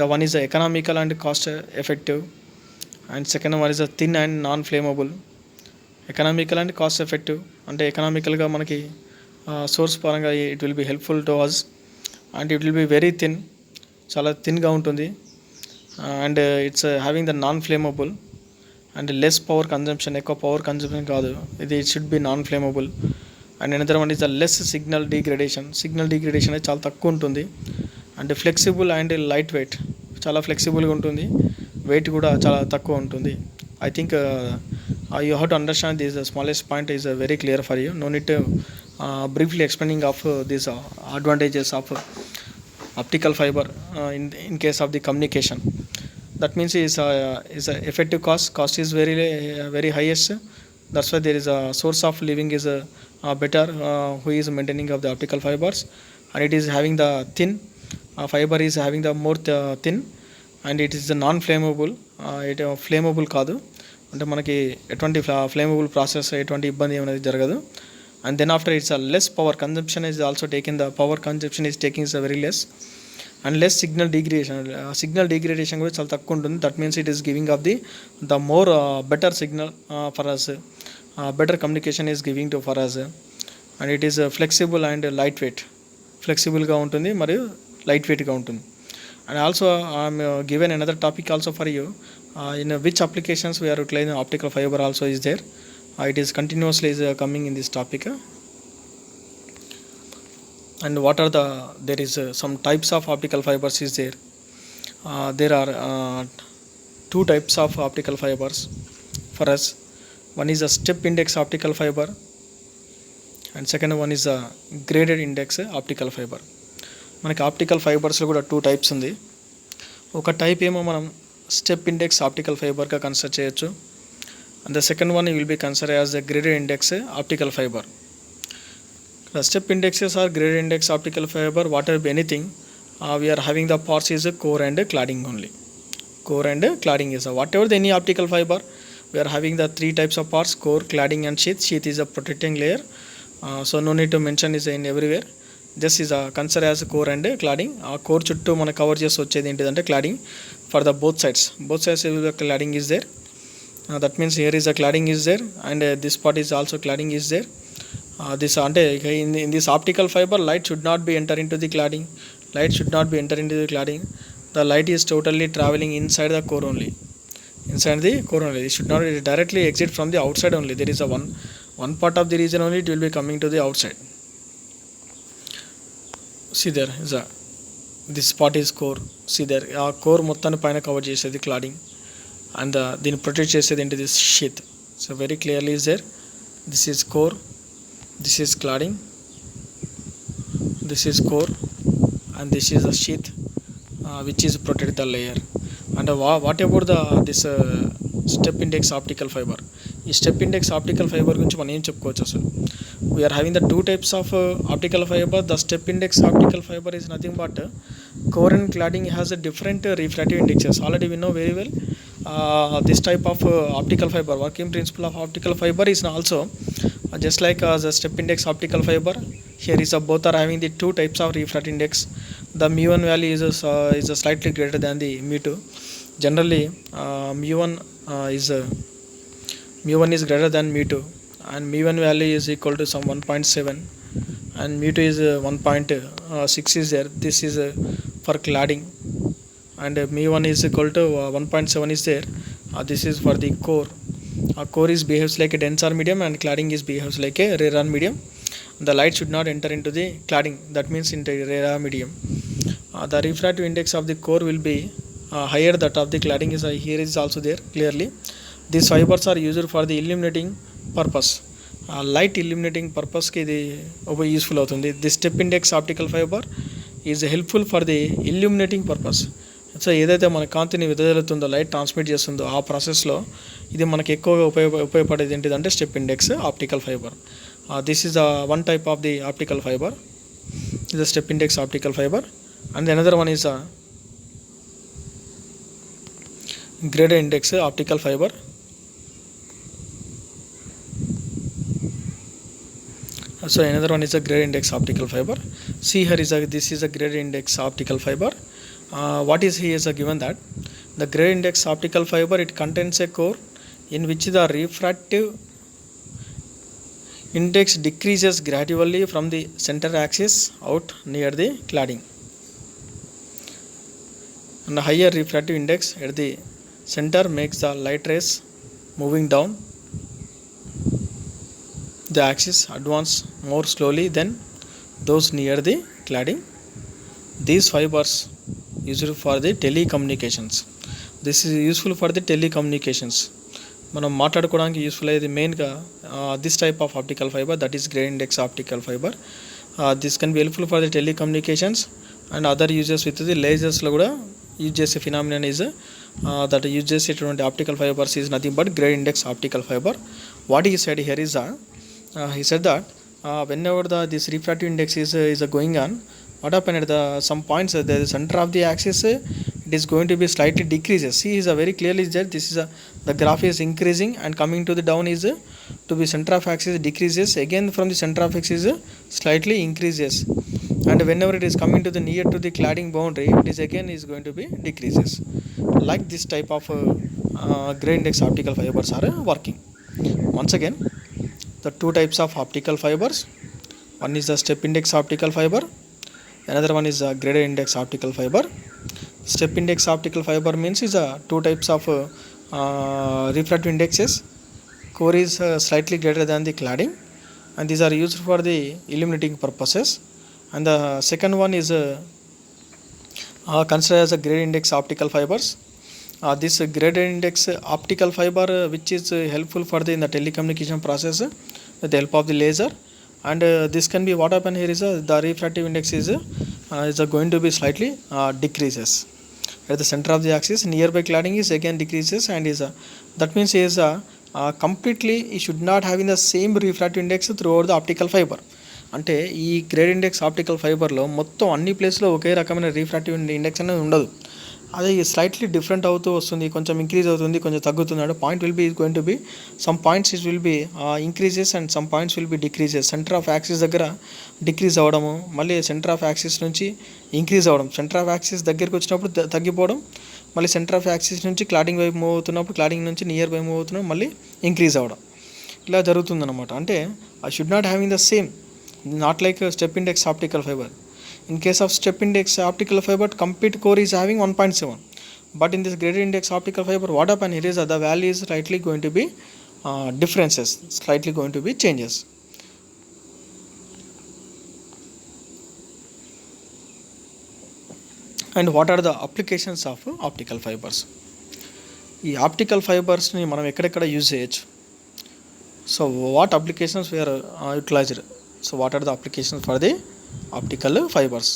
The one is economical and cost effective, and second one is a thin and non flammable. Economical and cost effective ante economical ga manaki source paranga it will be helpful to us, and it will be very thin, చాలా థిన్గా ఉంటుంది. And it's having the non flammable and less power consumption. ఎక్కువ power consumption కాదు ఇది. It should be non flammable. And another one is the less signal degradation. Signal degradation అనేది చాలా తక్కువ ఉంటుంది. And flexible and light weight, చాలా ఫ్లెక్సిబుల్గా ఉంటుంది. వెయిట్ కూడా చాలా తక్కువ ఉంటుంది. I think you have to understand this smallest point is very clear for you. No need to briefly explaining of this advantages of optical fiber in case of the communication. That means is effective cost is very highest. That's why there is a source of living is better who is maintaining of the optical fibers, and it is having the thin fiber is having the more thin, and it is non flammable. It flammable కాదు అంటే మనకి ఎటువంటి flammable process ఎటువంటి ఇబ్బంది ఏమైనా జరగదు. And then after it's a less power consumption is also taken, the power consumption is taking is very less, and less signal degradation. Signal degradation కూడా చాలా తక్కువ ఉంటుంది. That means it is giving of the more better signal for us, better communication is giving to for us, and it is flexible and lightweight. ఫ్లెక్సిబుల్గా ఉంటుంది మరియు light వెయిట్గా ఉంటుంది. And also I am given another topic also for you, in which applications we are utilizing optical fiber also is there. It is continuously is coming in this topic. And what are there is some types of optical fibers is there. There are two types of optical fibers for us. One is a step index optical fiber, and second one is a graded index optical fiber. మనకి optical ఫైబర్స్లో కూడా two types ఉంది. ఒక type ఏమో మనం step index optical ఫైబర్గా consider చేయొచ్చు, and the second one will be considered as the graded index optical fiber. The step indexes or graded index optical fiber, whatever anything, we are having the parts is a core and cladding only. Core and cladding is whatever any optical fiber, we are having the three types of parts: core, cladding and sheath. Sheath is a protecting layer, so no need to mention is in everywhere. This is considered as core and cladding. Core chuttu mana cover chesi vachedi entidante cladding for the both sides the cladding is there. That means here is a cladding is there, and this part is also cladding is there, This అంటే in this optical fiber, light should not be enter into the cladding. Light should not be enter into the cladding. The light is totally traveling inside the core only. Inside the core only. It should not directly exit from the outside only. There is a one part of the region only. It will be coming to the outside. See there is a this part is core. See there ఆ core మొత్తాన్ని పైన cover చేసేది cladding and దీన్ని protect చేసేది ఏంటి this sheath. So very clearly is there. This is core, this is cladding, this is core and this is a sheath which is protect the layer. And what about this step index optical fiber? ఈ step index optical fibre గురించి మనం ఏం చెప్పుకోవచ్చు అసలు? We are having the two types of optical fibre. The step index optical fibre is nothing but core and cladding has a different refractive indexes. Already we know very well this type of optical fiber. Working principle of optical fiber is also just like the step index optical fiber. Here is both are having the two types of refractive index. The mu1 value is slightly greater than the mu2. Generally mu1 is greater than mu2, and mu1 value is equal to some 1.7 and mu2 is 1.6 is there. This is for cladding, and mu1 is equal to 1.7 is there. This is for the core. Core is behaves like a denser medium and cladding is behaves like a rarer medium. The light should not enter into the cladding, that means into rarer medium. The refractive index of the core will be higher, that of the cladding is here is also there clearly. These fibers are used for the illuminating purpose. Light illuminating purpose ki ఇది useful అవుతుంది. The step index optical fibre is helpful for the illuminating purpose. So ఏదైతే మన కాంతిని వెదజల్లుతుందో, light transmit చేస్తుందో ఆ ప్రాసెస్లో ఇది మనకి ఎక్కువగా ఉపయోగపడేది ఏంటిదంటే step index optical fibre. This is one type of the optical fibre, is a step index optical fiber, and another one is a graded index optical fiber. So another one is a graded index optical fiber. See here is this is a graded index optical fiber. What is here is given that the graded index optical fiber, it contains a core in which the refractive index decreases gradually from the center axis out near the cladding, and the higher refractive index at the center makes the light rays moving down the axis advance more slowly than those near the cladding. These fibers used for the telecommunications. This is useful for the telecommunications. మనం మాట్లాడుకోవడానికి useful అయ్యేది మెయిన్గా this type of optical fibre, that is grade index optical fibre. This can be helpful for the telecommunications and other uses with the లేజర్స్లో కూడా use చేసే phenomenon is that use చేసేటువంటి optical fibres is nothing but grade index optical fibre. What ఈ side here is he said that whenever this refractive index is going on, what happened at some points the center of the axis it is going to be slightly decreases. See is a very clearly that this is the graph is increasing and coming to the down is to be center of axis decreases, again from the center of axis slightly increases, and whenever it is coming to the near to the cladding boundary it is again is going to be decreases. Like this type of gray index optical fibers are working. Once again, the two types of optical fibers, one is the step index optical fiber, another one is a graded index optical fiber. Step index optical fiber means is two types of refractive indexes. Core is slightly greater than the cladding, and these are used for the illuminating purposes. And the second one is considered as a graded index optical fibers. This graded index optical fiber which is helpful for the in the telecommunication process with the help of the laser, and this can be what happen here is the refractive index is going to be slightly decreases at the center of the axis. Nearby cladding is again decreases, and is that means is completely it should not having the same refractive index throughout the optical fiber. అంటే ఈ grade index optical ఫైబర్లో మొత్తం అన్ని ప్లేస్లో ఒకే రకమైన refractive index అనేది ఉండదు. అది slightly different అవుతూ వస్తుంది, కొంచెం ఇంక్రీజ్ అవుతుంది, కొంచెం తగ్గుతుంది. అంటే point will be going to be some points it will B increases and some points will be decreases. Centre of axis దగ్గర డిక్రీజ్ అవ్వడము, మళ్ళీ సెంటర్ ఆఫ్ యాక్సిస్ నుంచి ఇంక్రీజ్ అవ్వడం, సెంటర్ ఆఫ్ యాక్సిస్ దగ్గరికి వచ్చినప్పుడు తగ్గిపోవడం, మళ్ళీ సెంటర్ ఆఫ్ యాక్సిస్ నుంచి క్లాడింగ్ వైపు మూవ్ అవుతున్నప్పుడు క్లాడింగ్ నుంచి నియర్ బై మూవ్ అవుతున్నప్పుడు మళ్ళీ ఇంక్రీజ్ అవ్వడం. ఇలా జరుగుతుందన్నమాట. అంటే I should not having the same, not like step index optical fibre. In case of step index optical fiber, complete core is having 1.7, but in this graded index optical fiber, what happen here is that the value is slightly going to be differences, slightly going to be changes. And what are the applications of optical fibers? ఈ optical ఫైబర్స్ని మనం ఎక్కడెక్కడ use చేయొచ్చు? So what applications where utilised? So what are the applications for the optical fibers?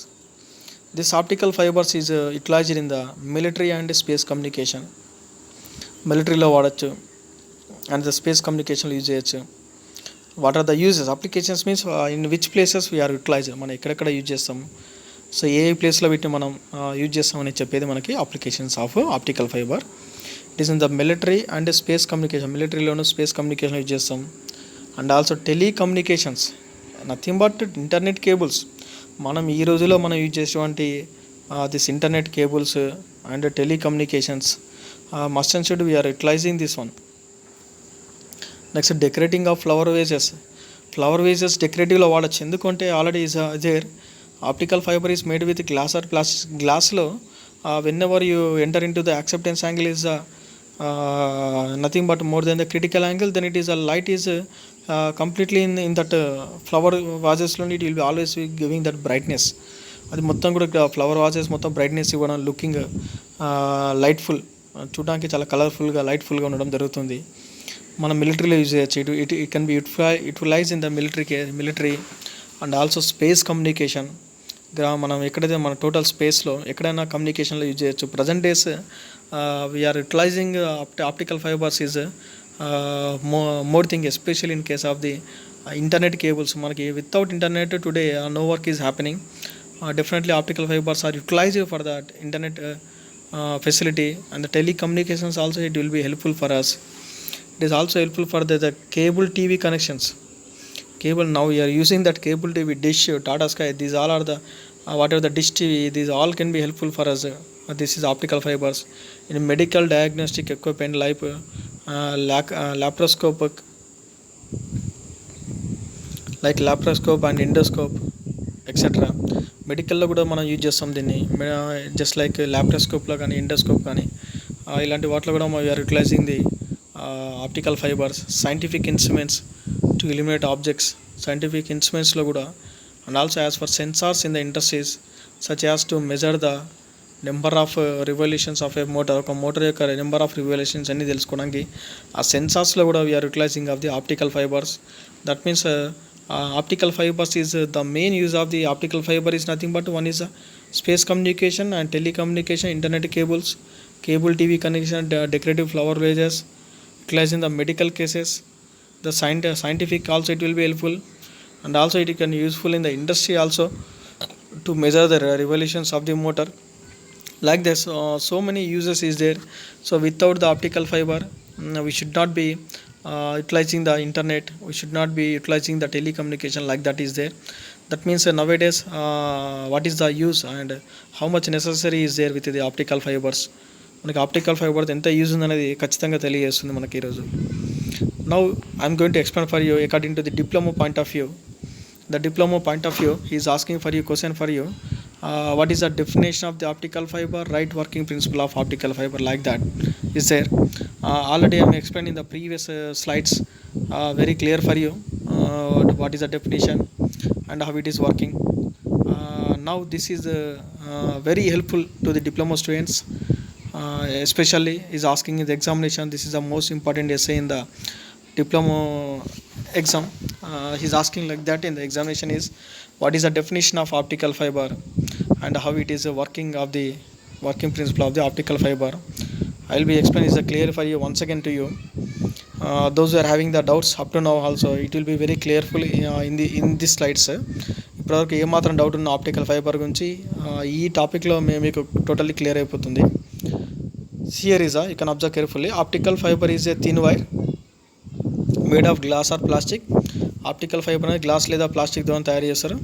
This optical fibers is utilized in the military and space communication. మిలిటరీలో వాడచ్చు and the space కమ్యూనికేషన్లో use చేయొచ్చు. What are the uses? Applications means in which places we are utilised, మనం ఎక్కడెక్కడ use చేస్తాము, so ఏ ప్లేస్లో వీటిని మనం యూజ్ చేస్తామని చెప్పేది మనకి applications of optical fibre. It is in the military and space communication, మిలిటరీలోను స్పేస్ కమ్యూనికేషన్ యూజ్ చేస్తాం. And also telecommunications, nothing but internet cables. మనం ఈ రోజులో మనం యూజ్ చేసేటువంటి this internet cables and telecommunications must and should we are utilising this one. Next decorating of flower vases. Flower vases డెకరేటివ్లో వాడచ్చు, ఎందుకంటే already is there. Optical fibre is made with glass or plastic. గ్లాస్లో when ever you enter in to the acceptance angle is nothing but more than the critical angle, then it is a light is completely in that flower vases lo it will be always giving that brightness. అది మొత్తం కూడా flower vases మొత్తం brightness ఇవ్వడం, looking లైట్ఫుల్, చూడడానికి చాలా కలర్ఫుల్గా లైట్ఫుల్గా ఉండడం జరుగుతుంది. మనం మిలిటరీలో యూజ్ చేయొచ్చు. It can be utilise in the military and also space communication. మనం ఎక్కడైతే మన టోటల్ స్పేస్లో ఎక్కడైనా కమ్యూనికేషన్లో యూజ్ చేయొచ్చు. Present days we are utilising optical fibres is more thing, especially in case of the internet cables. మనకి without internet today no work is happening. Definitely optical fibers are utilized for that internet facility, and the telecommunications also it will be helpful for us. It is also helpful for the cable TV connections. Cable, now we are using that cable TV, dish, Tata Sky, these all are the whatever the dish TV, these all can be helpful for us. This is optical fibers. In medical diagnostic equipment like laparoscope and endoscope etc. మెడికల్లో కూడా మనం use చేస్తాం దీన్ని. Just like ల్యాప్రోస్కోప్లో కానీ endoscope కానీ ఇలాంటి వాటిలో కూడా we are utilising the optical fibres. Scientific instruments to eliminate objects, scientific ఇన్స్ట్రుమెంట్స్లో కూడా. And also as for sensors in the industries such as to measure the number of revolutions of a motor. ఒక motor యొక్క number of revolutions అన్ని తెలుసుకోవడానికి ఆ సెన్సార్స్లో కూడా we are utilising of the optical fibres. That means optical fibers is the main use of the optical fiber is nothing but one is space communication and telecommunication, internet cables, cable TV connection, decorative flower vases, utilized in the medical cases. The scientific also it will be helpful, and also it can useful in the industry also to measure the revolutions of the motor. Like this, so many uses is there. So without the optical fiber we should not be utilizing the internet, we should not be utilizing the telecommunication like that is there. That means nowadays what is the use and how much necessary is there with the optical fibers. మనకి optical fibre ఎంత use ఉందనేది ఖచ్చితంగా తెలియజేస్తుంది మనకి ఈరోజు. Now I'm going to explain for you according to the diploma point of view. The diploma point of view, he is asking for you question for you. What is the definition of the optical fiber? Right working principle of optical fiber, like that is there. Already I am explained in the previous slides, very clear for you what is the definition and how it is working. Now this is very helpful to the diploma students, especially is asking in the examination. This is the most important essay in the diploma exam. He's asking like that in the examination is what is the definition of optical fiber and how it is a working principle of the optical fiber. I will be explaining is clear for you once again to you. Those who are having the doubts up to now also it will be very clearful in this slides. ఇప్పటివరకు ఏమాత్రం doubt ఉన్న optical fibre గురించి ఈ టాపిక్లో మీకు totally clear అయిపోతుంది. Here is you can observe carefully. Optical fiber is a thin wire made of glass or plastic. Optical fibre అనేది glass లేదా ప్లాస్టిక్ ద్వారా తయారు చేస్తారు.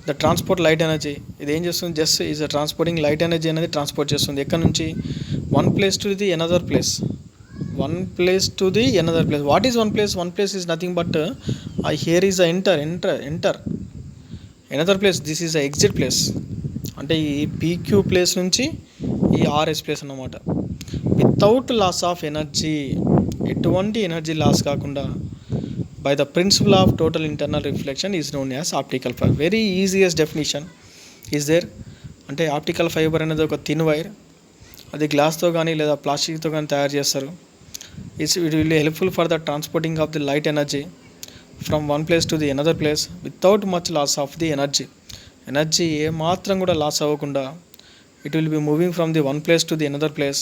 ద ట్రాన్స్పోర్ట్ లైట్ ఎనర్జీ, ఇది ఏం చేస్తుంది, just is transporting light energy అనేది ట్రాన్స్పోర్ట్ చేస్తుంది. ఎక్కడ నుంచి, one place to the another place. one place to the another place. What is one place? One place is nothing but here is a enter another place. This is a exit place. అంటే ఈ PQ place నుంచి ఈ RS place అన్నమాట. Without loss of energy, ఎటువంటి energy loss కాకుండా, by the principle of total internal reflection is known as optical fibre. Very easiest definition is there. అంటే optical fibre అనేది ఒక థిన్ వైర్, అది గ్లాస్తో కానీ లేదా ప్లాస్టిక్తో కానీ తయారు చేస్తారు. It will helpful for the transporting of the light energy from one place to the another place without much loss of the energy. Energy ఏమాత్రం కూడా లాస్ అవ్వకుండా it will be moving from the one place to the another place.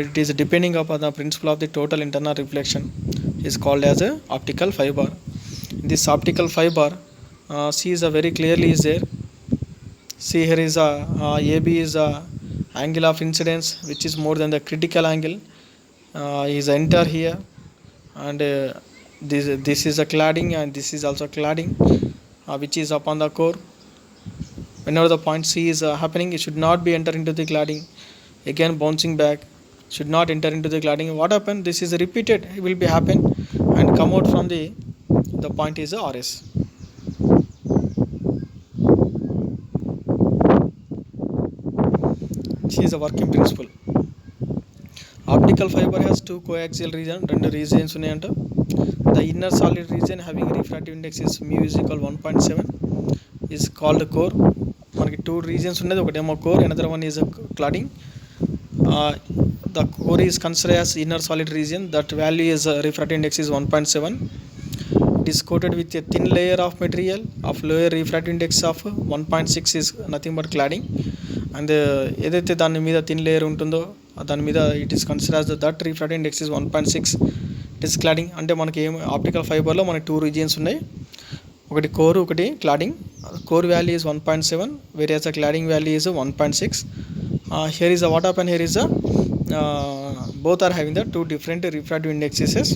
It is depending upon the principle of the total internal reflection is called as a optical fiber. This optical fiber, see is a very clearly is there. See here is a AB is a angle of incidence which is more than the critical angle. Is enter here, and this is a cladding, and this is also cladding which is upon the core. Whenever the point C is happening, it should not be enter into the cladding. Again bouncing back, should not enter into the cladding. What happened? This is repeated, it will be happen and come out from the point is the RS. This is the working principle. Optical fiber has two coaxial region, rendu regions unnayanta. The inner solid region having refractive index is mu is equal 1.7 is called core. మనకి two reasons ఉన్నది, ఒకటేమో core, another one is cladding. The core is considered as inner solid region. That value is refractive index is 1.7. It is coated with a thin layer of material of lower refractive index of 1.6 is nothing but cladding. And ఏదైతే దాని మీద thin layer ఉంటుందో దాని మీద it is consider as that refractive index is 1.6. It is cladding. అంటే మనకి ఏం optical ఫైబర్లో మనకి టూ రీజియన్స్ ఉన్నాయి, ఒకటి కోర్, ఒకటి cladding. Core value is 1.7 whereas the cladding value is 1.6. Here is a what happened, here is a both are having the two different refractive indexes.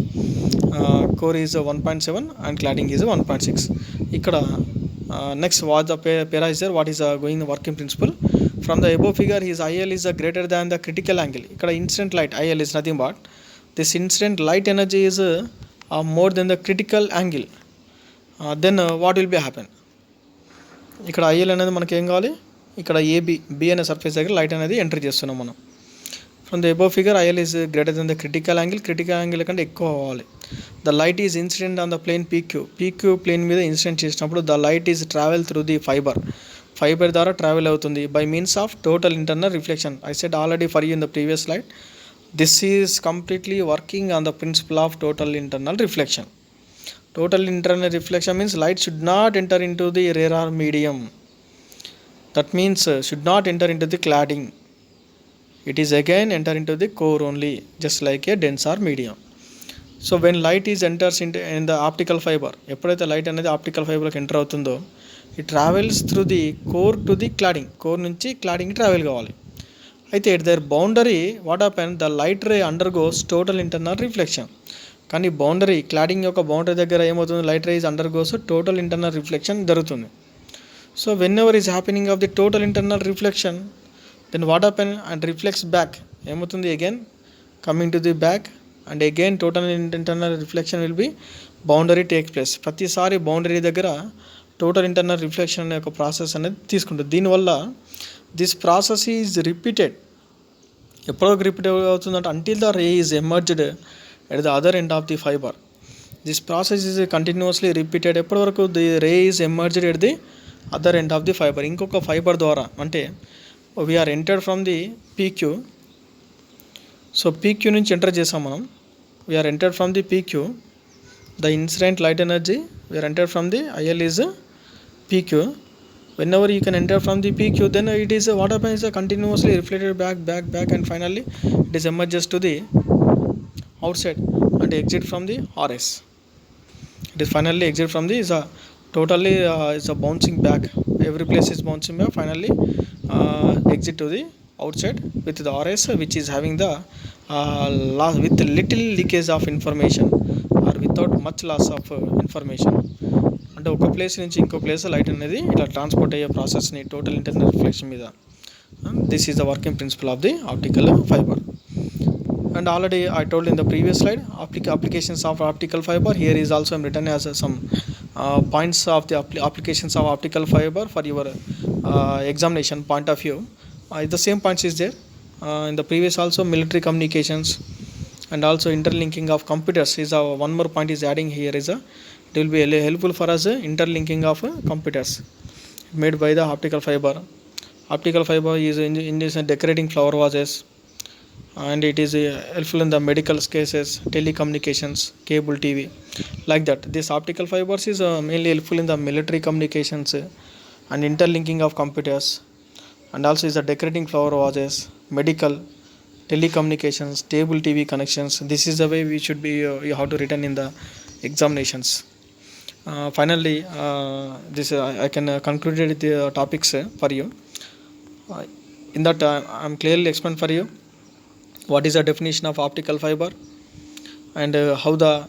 Core is 1.7 and cladding is 1.6. ikkada next what the para is there, what is going the working principle. From the above figure, his IL is greater than the critical angle. ikkada incident light IL is nothing but this incident light energy is more than the critical angle. Then what will be happen, ikkada IL అనేది మనకి ఏం కావాలి, ఇక్కడ B అనే surface దగ్గర light అనేది enter చేస్తున్నాం మనం. From the above figure IL is greater than the critical angle. Critical angle కంటే ఎక్కువ అవ్వాలి. The light is incident on the plane PQ plane మీద ఇన్సిడెంట్ చేసినప్పుడు the light is travel through the fibre ద్వారా travel అవుతుంది by means of total internal reflection. I said already for you in the previous slide, this is completely working on the principle of total internal reflection. Total internal reflection means light should not enter into the rarer medium. That means should not enter into the cladding. It is again enter into the core only, just like a denser medium. So when light is enters into in the optical fiber, ఎప్పుడైతే light అనేది optical ఫైబర్లోకి enter అవుతుందో it travels through the core to the cladding. Core నుంచి cladding travel కావాలి. అయితే at their boundary what happen, the light ray undergoes total internal reflection. కానీ boundary cladding యొక్క boundary దగ్గర ఏమవుతుంది, light rays undergoes total internal reflection జరుగుతుంది. So whenever is happening of the total internal reflection, then what happen and reflects back. ఏమవుతుంది, again coming to the back and again total internal reflection will be boundary take place. ప్రతిసారి boundary దగ్గర total internal reflection అనే ఒక process అనేది తీసుకుంటుంది. దీనివల్ల this process is repeated. ఎప్పటివరకు repeat అవుతుందంటే until the ray is emerged at the other end of the fiber. This process is continuously repeated. ఎప్పటి వరకు the ray is emerged at the other end of the fiber. ఇంకొక fibre ద్వారా అంటే we are entered from the PQ. So PQ నుంచి enter చేసాం మనం. we are entered from the PQ. The incident light energy we are entered from the IL is PQ. Whenever you can enter from the PQ, then it is what happens is continuously reflected back and finally it is emerges to the outside and exit from the RS. It is finally exit from the is a totally is a bouncing back. Every place is bouncing back. Finally exit to the outside with the RS, which is having the loss with little leakage of information or without much loss of information. అంటే ఒక place నుంచి ఇంకో place light అనేది ఇలా transport అయ్యే ప్రాసెస్ని total internal reflection మీద. This is the working principle of the optical fibre. And already I told in the previous slide applications of optical fiber. Here is also written as some points of the applications of optical fiber for your examination point of view. The same points is there in the previous also. Military communications and also interlinking of computers is one more point is adding here is it will be helpful for us interlinking of computers made by the optical fiber. Optical fiber is in this decorating flower vases, and it is helpful in the medical cases, telecommunications, cable TV, like that. This optical fibers is mainly helpful in the military communications and interlinking of computers, and also is the decorating flower vases, medical, telecommunications, cable TV connections. This is the way we should be you have to written in the examinations. Finally, this I can conclude the topics for you. In that I am clearly explained for you what is the definition of optical fiber, and how the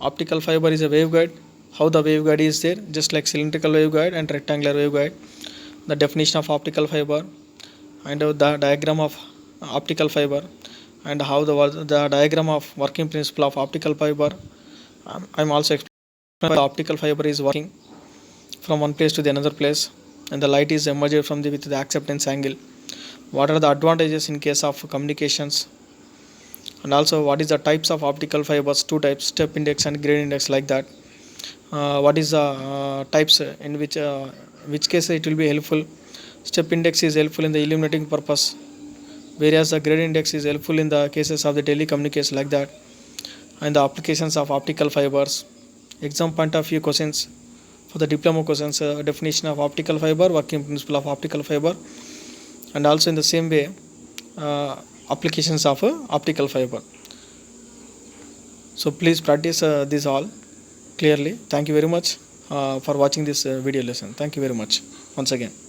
optical fiber is a waveguide, how the waveguide is there, just like cylindrical waveguide and rectangular waveguide. The definition of optical fiber, and the diagram of optical fiber, and how the diagram of working principle of optical fiber. I'm also explaining how the optical fiber is working from one place to the another place, and the light is emerged from with the acceptance angle. What are the advantages in case of communications, and also what is the types of optical fibers? Two types, step index and gradient index, like that. What is the types in which case it will be helpful? Step index is helpful in the illuminating purpose, whereas the gradient index is helpful in the cases of the telecommunications, like that. And the applications of optical fibers, exam point of view questions for the diploma questions, definition of optical fiber, working principle of optical fiber, and also in the same way applications of optical fiber. So please practice this all clearly. Thank you very much for watching this video lesson. Thank you very much once again.